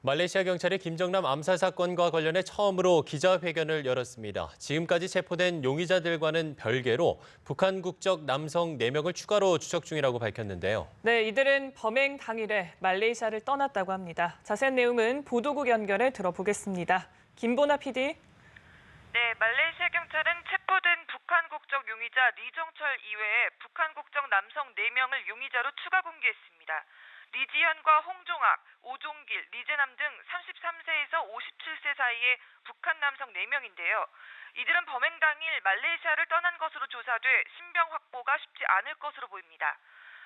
말레이시아 경찰이 김정남 암살 사건과 관련해 처음으로 기자회견을 열었습니다. 지금까지 체포된 용의자들과는 별개로 북한 국적 남성 4명을 추가로 추적 중이라고 밝혔는데요. 네, 이들은 범행 당일에 말레이시아를 떠났다고 합니다. 자세한 내용은 보도국 연결해 들어보겠습니다. 김보나 PD. 네, 말레이시아 경찰은 체포된 북한 국적 용의자 리정철 이외에 북한 국적 남성 4명을 용의자로 추가 공개했습니다. 리지현과 홍종학, 오종길, 리재남 등 33세에서 57세 사이의 북한 남성 4명인데요. 이들은 범행 당일 말레이시아를 떠난 것으로 조사돼 신병 확보가 쉽지 않을 것으로 보입니다.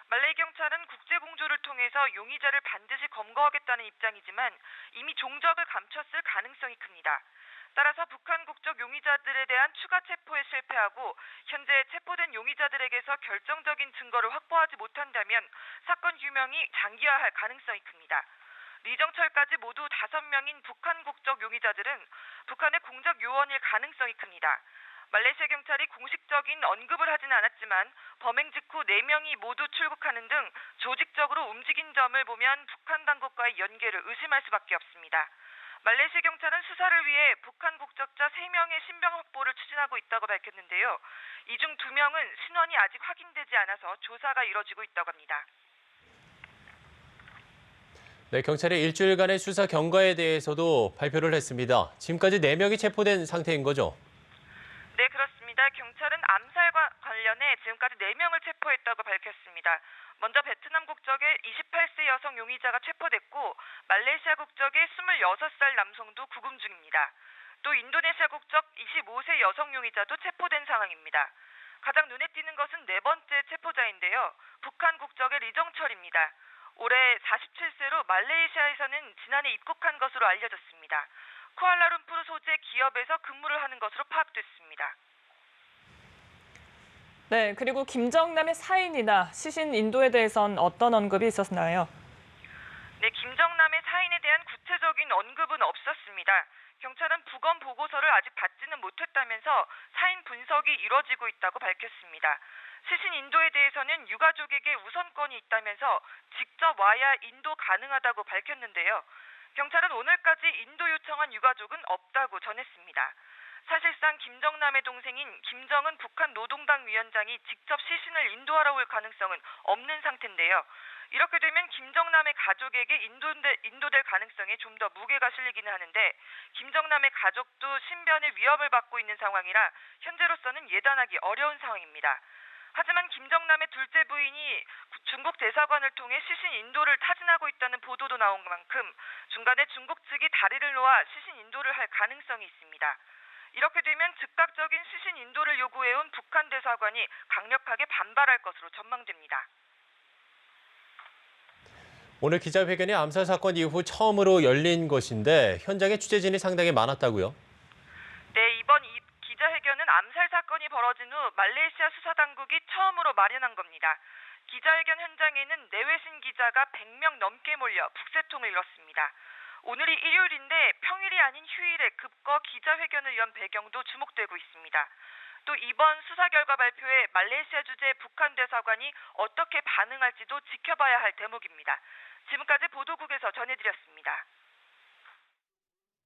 말레이 경찰은 국제공조를 통해서 용의자를 반드시 검거하겠다는 입장이지만 이미 종적을 감췄을 가능성이 큽니다. 따라서 북한 국적 용의자들에 대한 추가 체포에 실패하고 현재 체포된 용의자들에게서 결정적인 증거를 확보하지 못한다면 사건 규명이 장기화할 가능성이 큽니다. 리정철까지 모두 5명인 북한 국적 용의자들은 북한의 공작 요원일 가능성이 큽니다. 말레이시아 경찰이 공식적인 언급을 하진 않았지만 범행 직후 4명이 모두 출국하는 등 조직적으로 움직인 점을 보면 북한 당국과의 연계를 의심할 수밖에 없습니다. 말레이시아 경찰은 수사를 위해 북한 국적자 3명의 신병 확보를 추진하고 있다고 밝혔는데요. 이 중 2명은 신원이 아직 확인되지 않아서 조사가 이뤄지고 있다고 합니다. 네, 경찰의 일주일간의 수사 경과에 대해서도 발표를 했습니다. 지금까지 4명이 체포된 상태인 거죠? 네, 그렇습니다. 경찰은 암살과 관련해 지금까지 4명을 체포했다고 밝혔습니다. 먼저 베트남 국적의 28세 여성 용의자가 체포됐고 말레이시아 국적의 26살 남성도 구금 중입니다. 또 인도네시아 국적 25세 여성 용의자도 체포된 상황입니다. 가장 눈에 띄는 것은 4번째 체포자인데요. 북한 국적의 리정철입니다. 올해 47세로 말레이시아에서는 지난해 입국한 것으로 알려졌습니다. 쿠알라룸푸르 소재 기업에서 근무를 하는 것으로 파악됐습니다. 네, 그리고 김정남의 사인이나 시신 인도에 대해선 어떤 언급이 있었나요? 네, 김정남의 사인에 대한 구체적인 언급은 없었습니다. 경찰은 부검 보고서를 아직 받지는 못했다면서 사인 분석이 이뤄지고 있다고 밝혔습니다. 시신 인도에 대해서는 유가족에게 우선권이 있다면서 직접 와야 인도 가능하다고 밝혔는데요. 경찰은 오늘까지 인도 요청한 유가족은 없다고 전했습니다. 사실상 김정남의 동생인 김정은 북한 노동당 위원장이 직접 시신을 인도하러 올 가능성은 없는 상태인데요. 이렇게 되면 김정남의 가족에게 인도될 가능성에 좀 더 무게가 실리기는 하는데 김정남의 가족도 신변의 위협을 받고 있는 상황이라 현재로서는 예단하기 어려운 상황입니다. 하지만 김정남의 둘째 부인이 중국 대사관을 통해 시신 인도를 타진하고 있다는 보도도 나온 만큼 중간에 중국 측이 다리를 놓아 시신 인도를 할 가능성이 있습니다. 이렇게 되면 즉각적인 시신 인도를 요구해온 북한 대사관이 강력하게 반발할 것으로 전망됩니다. 오늘 기자회견이 암살 사건 이후 처음으로 열린 것인데 현장에 취재진이 상당히 많았다고요? 네, 이번 기자회견은 암살 사건이 벌어진 후 말레이시아 수사당국이 처음으로 마련한 겁니다. 기자회견 현장에는 내외신 기자가 100명 넘게 몰려 북새통을 이뤘습니다. 오늘이 일요일인데 평일이 아닌 휴일에 급거 기자회견을 연 배경도 주목되고 있습니다. 또 이번 수사 결과 발표에 말레이시아 주재 북한 대사관이 어떻게 반응할지도 지켜봐야 할 대목입니다. 지금까지 보도국에서 전해드렸습니다.